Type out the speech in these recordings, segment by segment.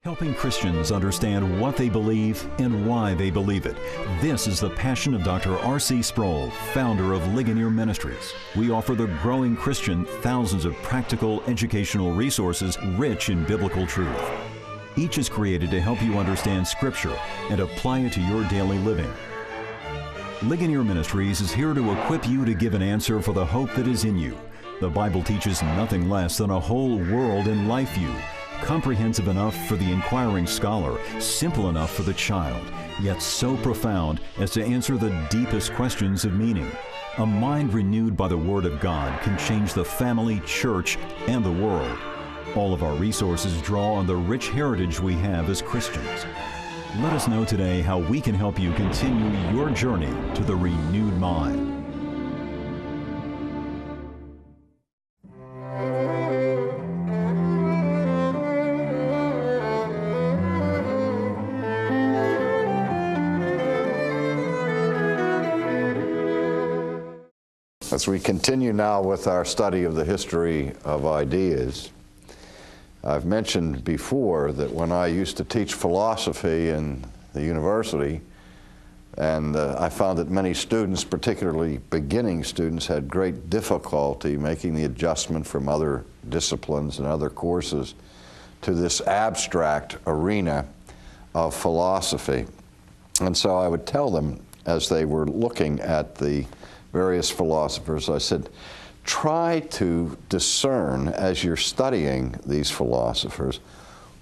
Helping Christians understand what they believe and why they believe it. This is the passion of Dr. R.C. Sproul, founder of Ligonier Ministries. We offer the growing Christian thousands of practical educational resources rich in biblical truth. Each is created to help you understand Scripture and apply it to your daily living. Ligonier Ministries is here to equip you to give an answer for the hope that is in you. The Bible teaches nothing less than a whole world and life view, comprehensive enough for the inquiring scholar, simple enough for the child, yet so profound as to answer the deepest questions of meaning. A mind renewed by the Word of God can change the family, church, and the world. All of our resources draw on the rich heritage we have as Christians. Let us know today how we can help you continue your journey to the renewed mind. As we continue now with our study of the history of ideas, I've mentioned before that when I used to teach philosophy in the university, and I found that many students, particularly beginning students, had great difficulty making the adjustment from other disciplines and other courses to this abstract arena of philosophy. And so I would tell them, as they were looking at the various philosophers, I said, try to discern, as you're studying these philosophers,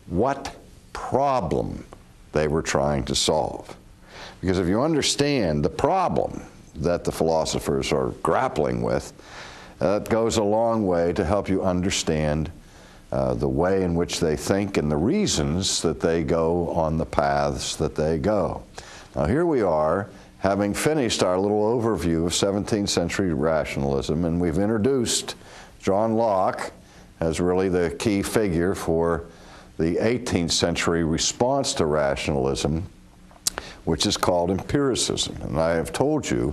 what problem they were trying to solve. Because if you understand the problem that the philosophers are grappling with, that goes a long way to help you understand the way in which they think and the reasons that they go on the paths that they go. Now here we are, having finished our little overview of 17th century rationalism, and we've introduced John Locke as really the key figure for the 18th century response to rationalism, which is called empiricism. And I have told you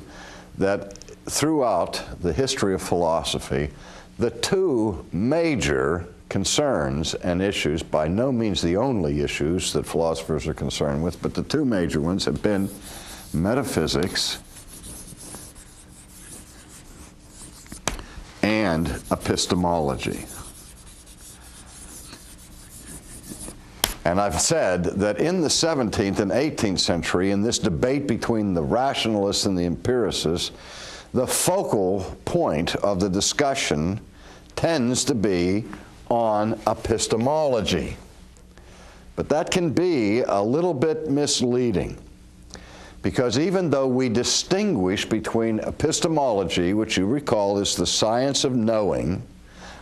that throughout the history of philosophy, the two major concerns and issues, by no means the only issues that philosophers are concerned with, but the two major ones have been metaphysics and epistemology. And I've said that in the 17th and 18th century, in this debate between the rationalists and the empiricists, the focal point of the discussion tends to be on epistemology. But that can be a little bit misleading, because even though we distinguish between epistemology, which you recall is the science of knowing,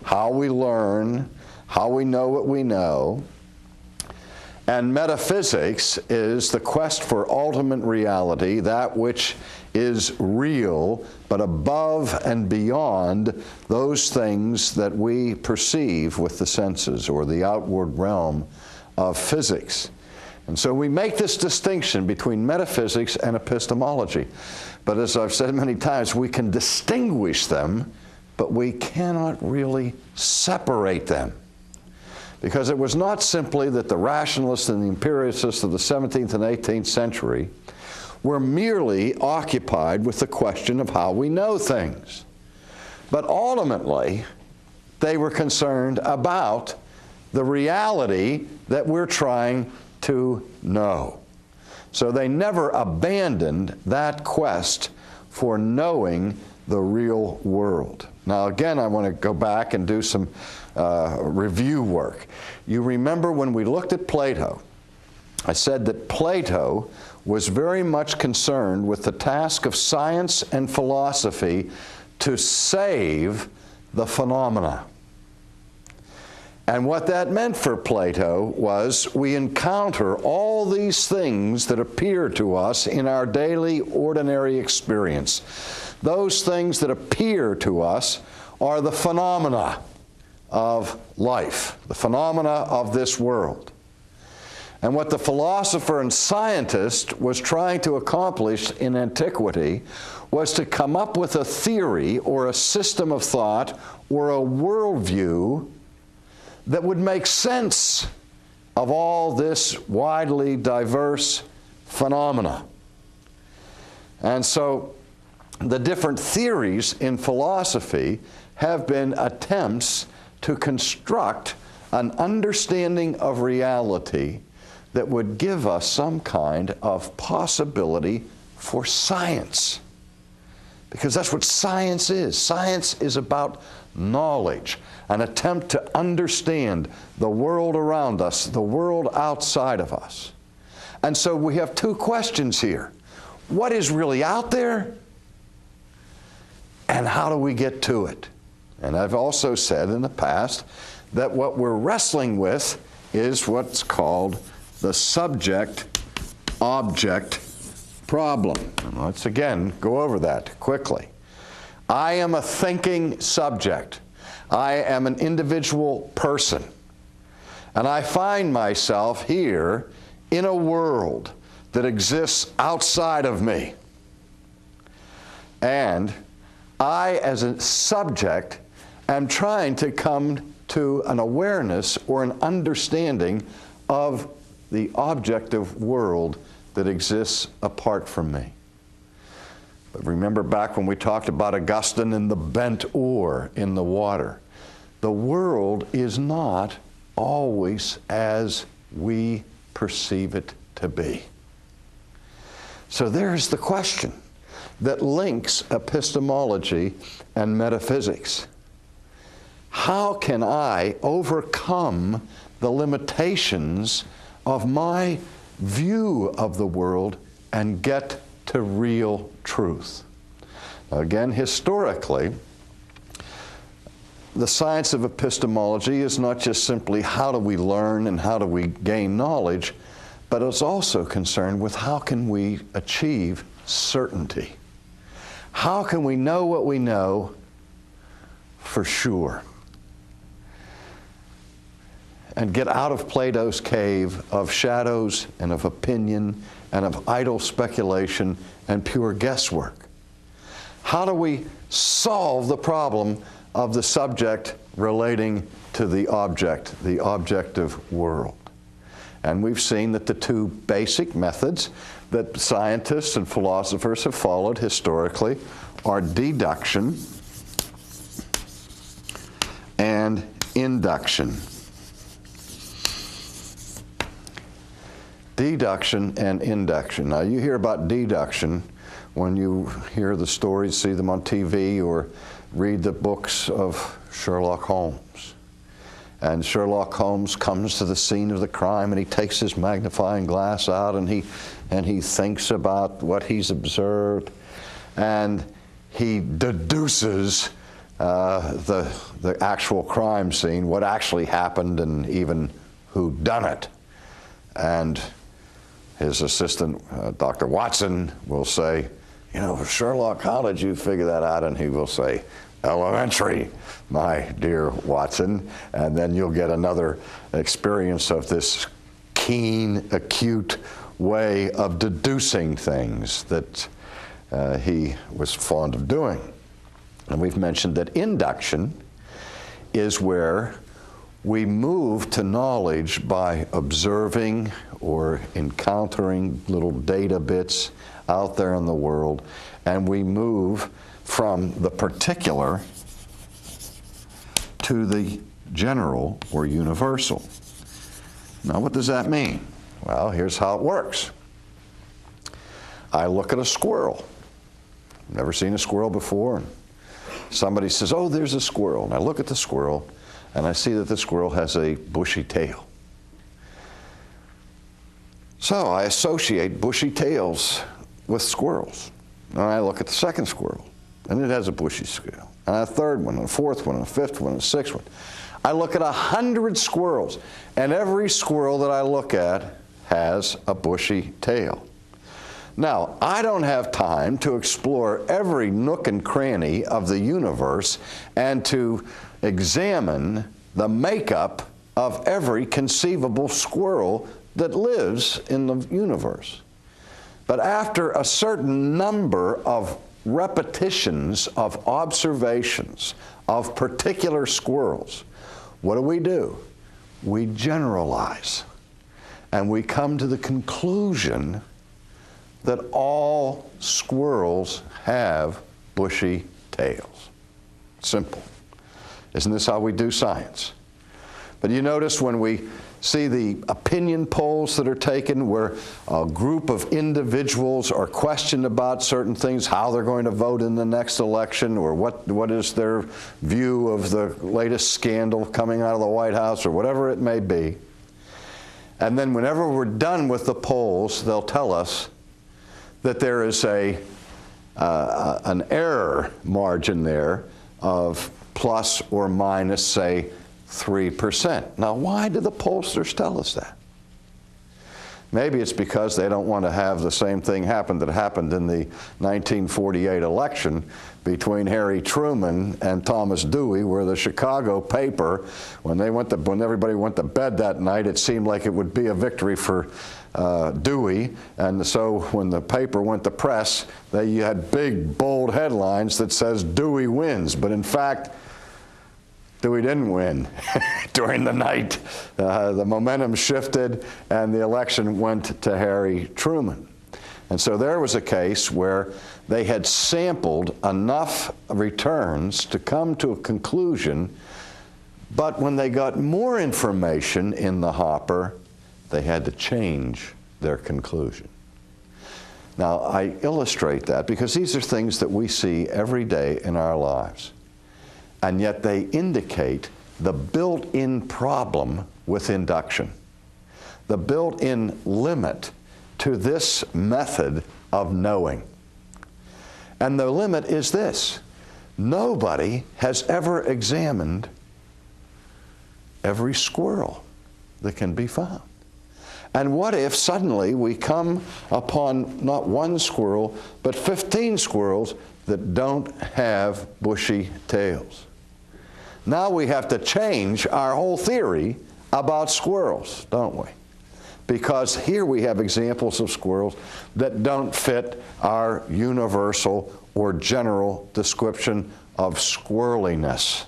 how we learn, how we know what we know, and metaphysics is the quest for ultimate reality, that which is real, but above and beyond those things that we perceive with the senses or the outward realm of physics. And so we make this distinction between metaphysics and epistemology. But as I've said many times, we can distinguish them, but we cannot really separate them. Because it was not simply that the rationalists and the empiricists of the 17th and 18th century were merely occupied with the question of how we know things. But ultimately, they were concerned about the reality that we're trying to know. So they never abandoned that quest for knowing the real world. Now again, I want to go back and do some review work. You remember when we looked at Plato, I said that Plato was very much concerned with the task of science and philosophy to save the phenomena. And what that meant for Plato was we encounter all these things that appear to us in our daily, ordinary experience. Those things that appear to us are the phenomena of life, the phenomena of this world. And what the philosopher and scientist was trying to accomplish in antiquity was to come up with a theory or a system of thought or a worldview that would make sense of all this widely diverse phenomena. And so the different theories in philosophy have been attempts to construct an understanding of reality that would give us some kind of possibility for science. Because that's what science is. Science is about knowledge, an attempt to understand the world around us, the world outside of us. And so we have two questions here. What is really out there? And how do we get to it? And I've also said in the past that what we're wrestling with is what's called the subject-object problem. And let's again go over that quickly. I am a thinking subject. I am an individual person. And I find myself here in a world that exists outside of me. And I, as a subject, am trying to come to an awareness or an understanding of the objective world that exists apart from me. But remember back when we talked about Augustine and the bent oar in the water. The world is not always as we perceive it to be. So there's the question that links epistemology and metaphysics. How can I overcome the limitations of my view of the world and get to real truth? Now again, historically, the science of epistemology is not just simply how do we learn and how do we gain knowledge, but it's also concerned with how can we achieve certainty. How can we know what we know for sure? And get out of Plato's cave of shadows and of opinion and of idle speculation and pure guesswork. How do we solve the problem of the subject relating to the objective world? And we've seen that the two basic methods that scientists and philosophers have followed historically are deduction and induction. Deduction and induction. Now you hear about deduction when you hear the stories, see them on TV, or read the books of Sherlock Holmes. And Sherlock Holmes comes to the scene of the crime and he takes his magnifying glass out and he thinks about what he's observed and he deduces the actual crime scene, what actually happened and even who done it. And his assistant, Dr. Watson, will say, you know, Sherlock, how did you figure that out? And he will say, elementary, my dear Watson. And then you'll get another experience of this keen, acute way of deducing things that he was fond of doing. And we've mentioned that induction is where we move to knowledge by observing or encountering little data bits out there in the world, and we move from the particular to the general or universal. Now, what does that mean? Well, here's how it works. I look at a squirrel. Never seen a squirrel before. And somebody says, oh, there's a squirrel. And I look at the squirrel, and I see that the squirrel has a bushy tail. So I associate bushy tails with squirrels. And I look at the second squirrel, and it has a bushy tail. And a third one, and a fourth one, and a fifth one, and a sixth one. I look at 100 squirrels, and every squirrel that I look at has a bushy tail. Now, I don't have time to explore every nook and cranny of the universe and to examine the makeup of every conceivable squirrel that lives in the universe. But after a certain number of repetitions of observations of particular squirrels, what do? We generalize. and we come to the conclusion that all squirrels have bushy tails. Simple. Isn't this how we do science? But you notice when we see the opinion polls that are taken where a group of individuals are questioned about certain things, how they're going to vote in the next election, or what is their view of the latest scandal coming out of the White House, or whatever it may be. And then whenever we're done with the polls, they'll tell us that there is an error margin there of plus or minus, say, 3%. Now, why do the pollsters tell us that? Maybe it's because they don't want to have the same thing happen that happened in the 1948 election between Harry Truman and Thomas Dewey, where the Chicago paper, when everybody went to bed that night, it seemed like it would be a victory for Dewey, and so when the paper went to press, you had big, bold headlines that says Dewey wins, but in fact, Dewey didn't win during the night. The momentum shifted and the election went to Harry Truman. And so there was a case where they had sampled enough returns to come to a conclusion, but when they got more information in the hopper, they had to change their conclusion. Now, I illustrate that because these are things that we see every day in our lives. And yet they indicate the built-in problem with induction, the built-in limit to this method of knowing. And the limit is this: nobody has ever examined every squirrel that can be found. And what if suddenly we come upon not one squirrel, but 15 squirrels that don't have bushy tails? Now we have to change our whole theory about squirrels, don't we? Because here we have examples of squirrels that don't fit our universal or general description of squirreliness.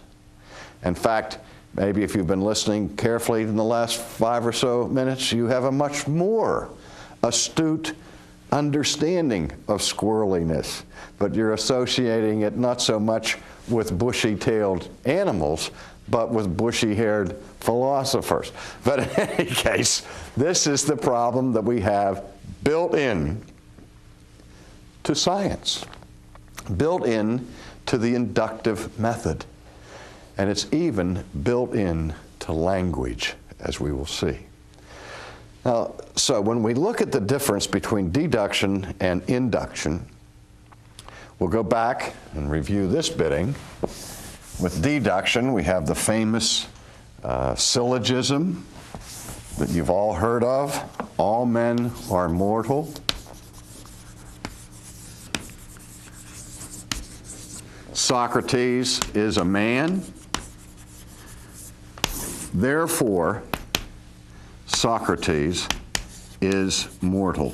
In fact, maybe if you've been listening carefully in the last 5 or so minutes, you have a much more astute understanding of squirreliness, but you're associating it not so much with bushy-tailed animals, but with bushy-haired philosophers. But in any case, this is the problem that we have built in to science, built in to the inductive method. And it's even built in to language, as we will see. Now, so when we look at the difference between deduction and induction, we'll go back and review this bitting. With deduction, we have the famous syllogism that you've all heard of: all men are mortal. Socrates is a man. Therefore, Socrates is mortal.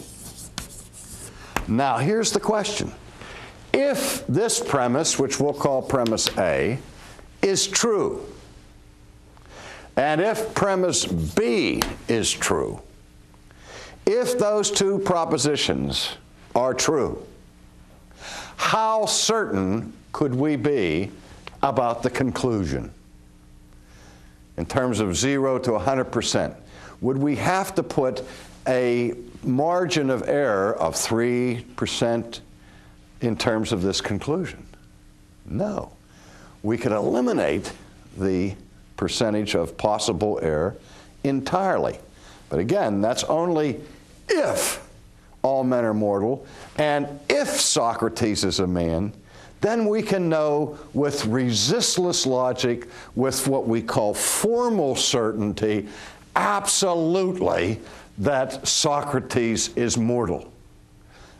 Now, here's the question. If this premise, which we'll call premise A, is true, and if premise B is true, if those two propositions are true, how certain could we be about the conclusion? In terms of 0 to 100%, would we have to put a margin of error of 3% in terms of this conclusion? No. We could eliminate the percentage of possible error entirely. But again, that's only if all men are mortal, and if Socrates is a man, then we can know with resistless logic, with what we call formal certainty, absolutely that Socrates is mortal.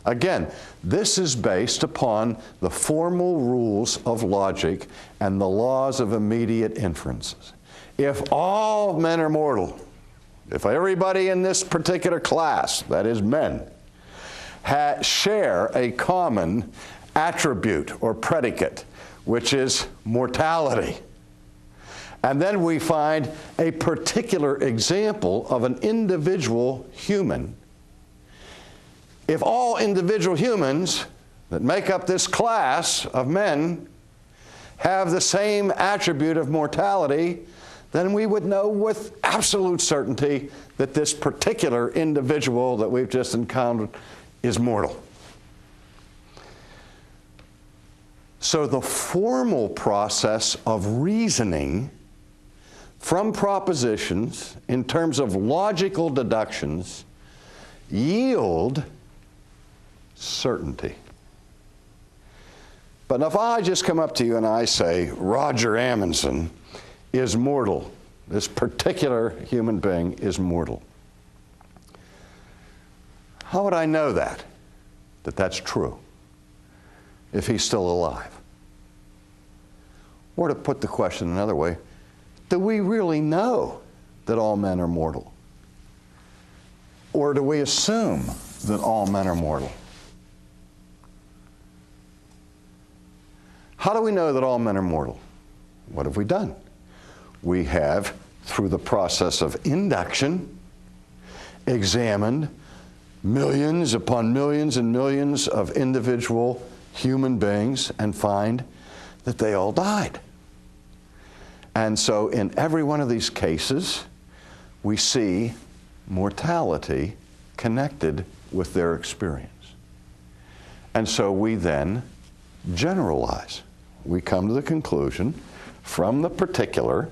Again, this is based upon the formal rules of logic and the laws of immediate inferences. If all men are mortal, if everybody in this particular class, that is men, share a common attribute or predicate, which is mortality, And then we find a particular example of an individual human. If all individual humans that make up this class of men have the same attribute of mortality, then we would know with absolute certainty that this particular individual that we've just encountered is mortal. So the formal process of reasoning from propositions in terms of logical deductions yield certainty. But if I just come up to you and I say, Roger Amundsen is mortal, this particular human being is mortal, how would I know that that's true if he's still alive? Or to put the question another way, do we really know that all men are mortal? Or do we assume that all men are mortal? How do we know that all men are mortal? What have we done? We have, through the process of induction, examined millions upon millions and millions of individual human beings and find that they all died. And so in every one of these cases, we see mortality connected with their experience. And so we then generalize. We come to the conclusion from the particular,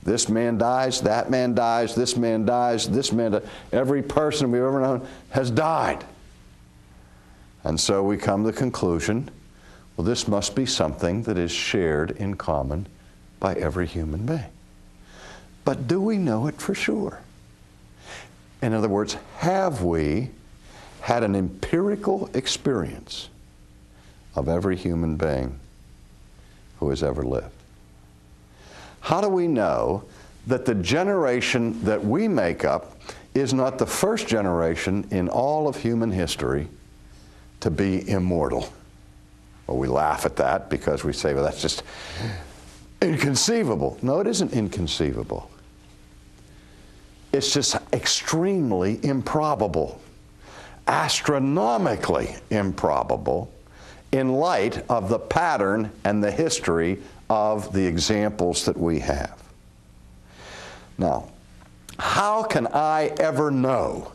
this man dies, that man dies, this man dies, this man dies. Every person we've ever known has died. And so we come to the conclusion, well, this must be something that is shared in common by every human being. But do we know it for sure? In other words, have we had an empirical experience of every human being who has ever lived? How do we know that the generation that we make up is not the first generation in all of human history to be immortal? Well, we laugh at that because we say, well, that's just inconceivable. No, it isn't inconceivable. It's just extremely improbable, astronomically improbable, in light of the pattern and the history of the examples that we have. Now, how can I ever know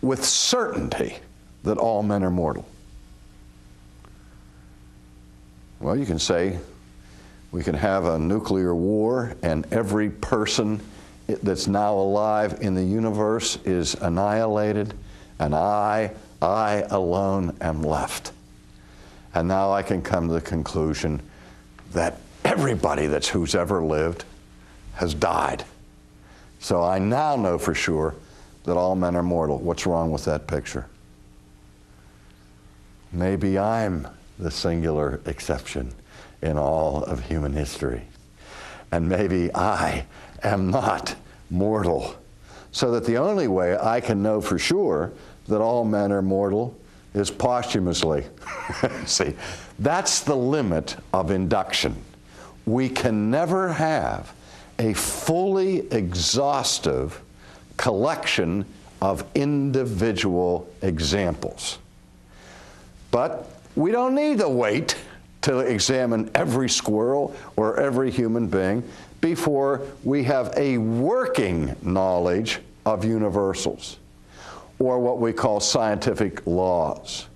with certainty that all men are mortal? Well, you can say we can have a nuclear war and every person that's now alive in the universe is annihilated, and I alone am left. And now I can come to the conclusion that everybody who's ever lived has died. So I now know for sure that all men are mortal. What's wrong with that picture? Maybe I'm the singular exception in all of human history. And maybe I am not mortal. So that the only way I can know for sure that all men are mortal is posthumously. See, that's the limit of induction. We can never have a fully exhaustive collection of individual examples. But we don't need to wait to examine every squirrel or every human being before we have a working knowledge of universals, or what we call scientific laws.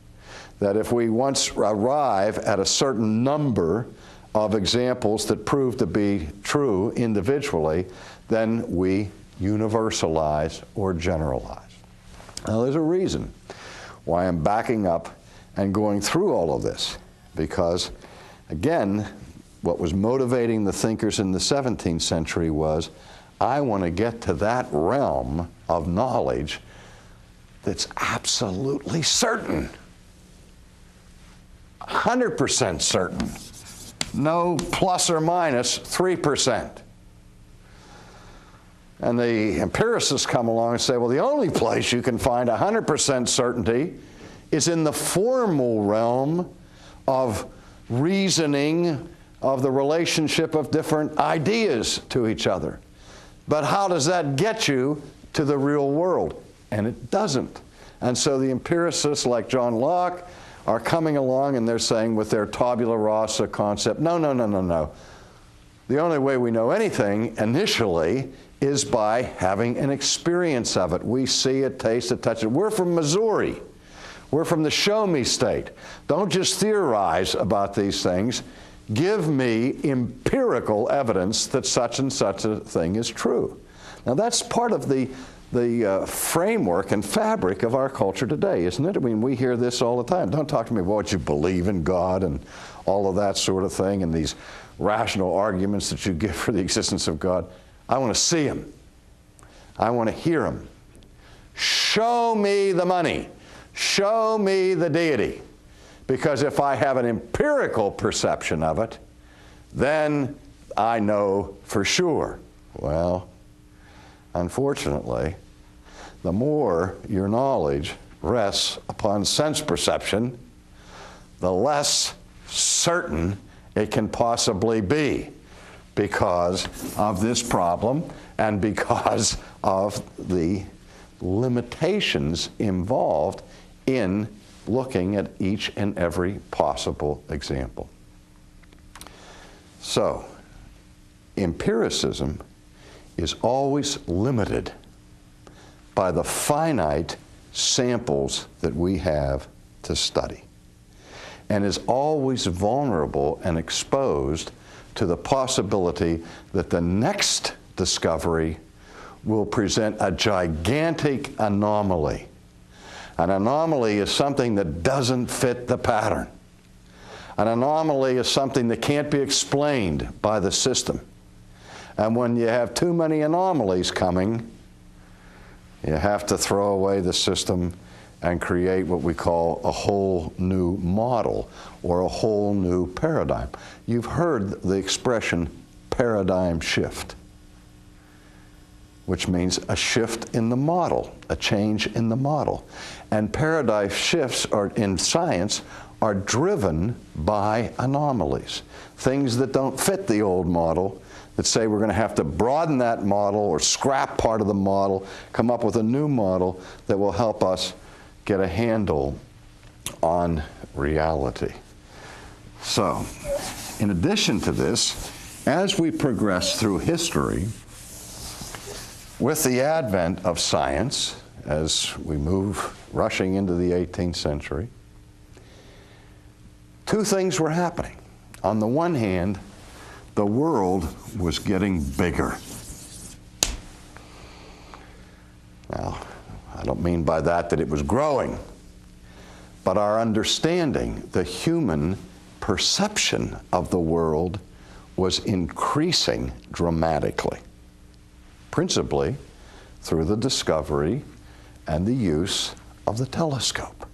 That if we once arrive at a certain number of examples that prove to be true individually, then we universalize or generalize. Now there's a reason why I'm backing up and going through all of this, because again, what was motivating the thinkers in the 17th century was, I want to get to that realm of knowledge that's absolutely certain, 100% certain, no plus or minus 3%. And the empiricists come along and say, well, the only place you can find 100% certainty is in the formal realm of reasoning of the relationship of different ideas to each other. But how does that get you to the real world? And it doesn't. And so the empiricists like John Locke are coming along and they're saying with their tabula rasa concept, no. The only way we know anything initially is by having an experience of it. We see it, taste it, touch it. We're from Missouri. We're from the show me state. Don't just theorize about these things. Give me empirical evidence that such and such a thing is true. Now that's part of the framework and fabric of our culture today, isn't it? I mean, we hear this all the time. Don't talk to me about what you believe in God and all of that sort of thing and these rational arguments that you give for the existence of God. I want to see Him. I want to hear Him. Show me the money. Show me the deity. Because if I have an empirical perception of it, then I know for sure. Well, unfortunately, the more your knowledge rests upon sense perception, the less certain it can possibly be because of this problem and because of the limitations involved in looking at each and every possible example. So, empiricism is always limited by the finite samples that we have to study, and is always vulnerable and exposed to the possibility that the next discovery will present a gigantic anomaly. An anomaly is something that doesn't fit the pattern. An anomaly is something that can't be explained by the system. And when you have too many anomalies coming, you have to throw away the system and create what we call a whole new model or a whole new paradigm. You've heard the expression paradigm shift, which means a shift in the model, a change in the model. And paradigm shifts in science are driven by anomalies, things that don't fit the old model, that say we're going to have to broaden that model or scrap part of the model, come up with a new model that will help us get a handle on reality. So, in addition to this, as we progress through history, with the advent of science, as we move rushing into the 18th century, two things were happening. On the one hand, the world was getting bigger. Now, I don't mean by that it was growing, but our understanding, the human perception of the world was increasing dramatically, principally through the discovery and the use of the telescope.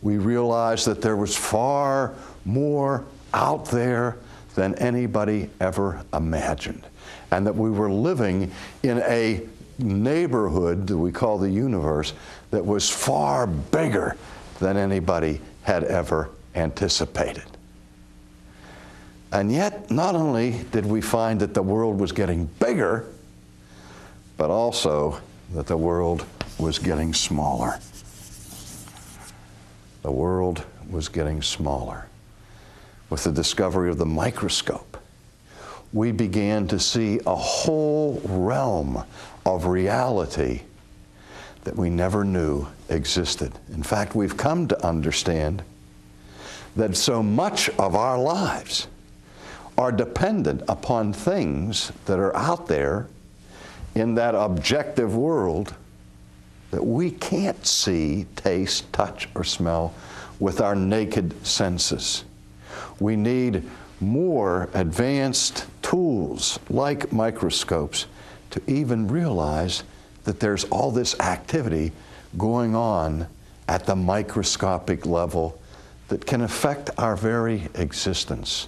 We realized that there was far more out there than anybody ever imagined, and that we were living in a neighborhood that we call the universe that was far bigger than anybody had ever anticipated. And yet, not only did we find that the world was getting bigger, but also that the world was getting smaller. The world was getting smaller. With the discovery of the microscope, we began to see a whole realm of reality that we never knew existed. In fact, we've come to understand that so much of our lives are dependent upon things that are out there in that objective world that we can't see, taste, touch, or smell with our naked senses. We need more advanced tools like microscopes to even realize that there's all this activity going on at the microscopic level that can affect our very existence.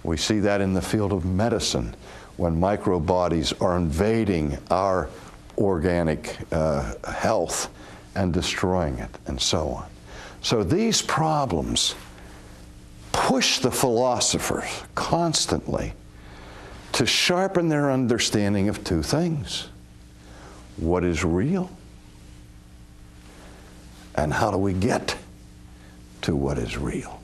We see that in the field of medicine when microbodies are invading our organic health and destroying it, and so on. So these problems push the philosophers constantly to sharpen their understanding of two things. What is real? And how do we get to what is real?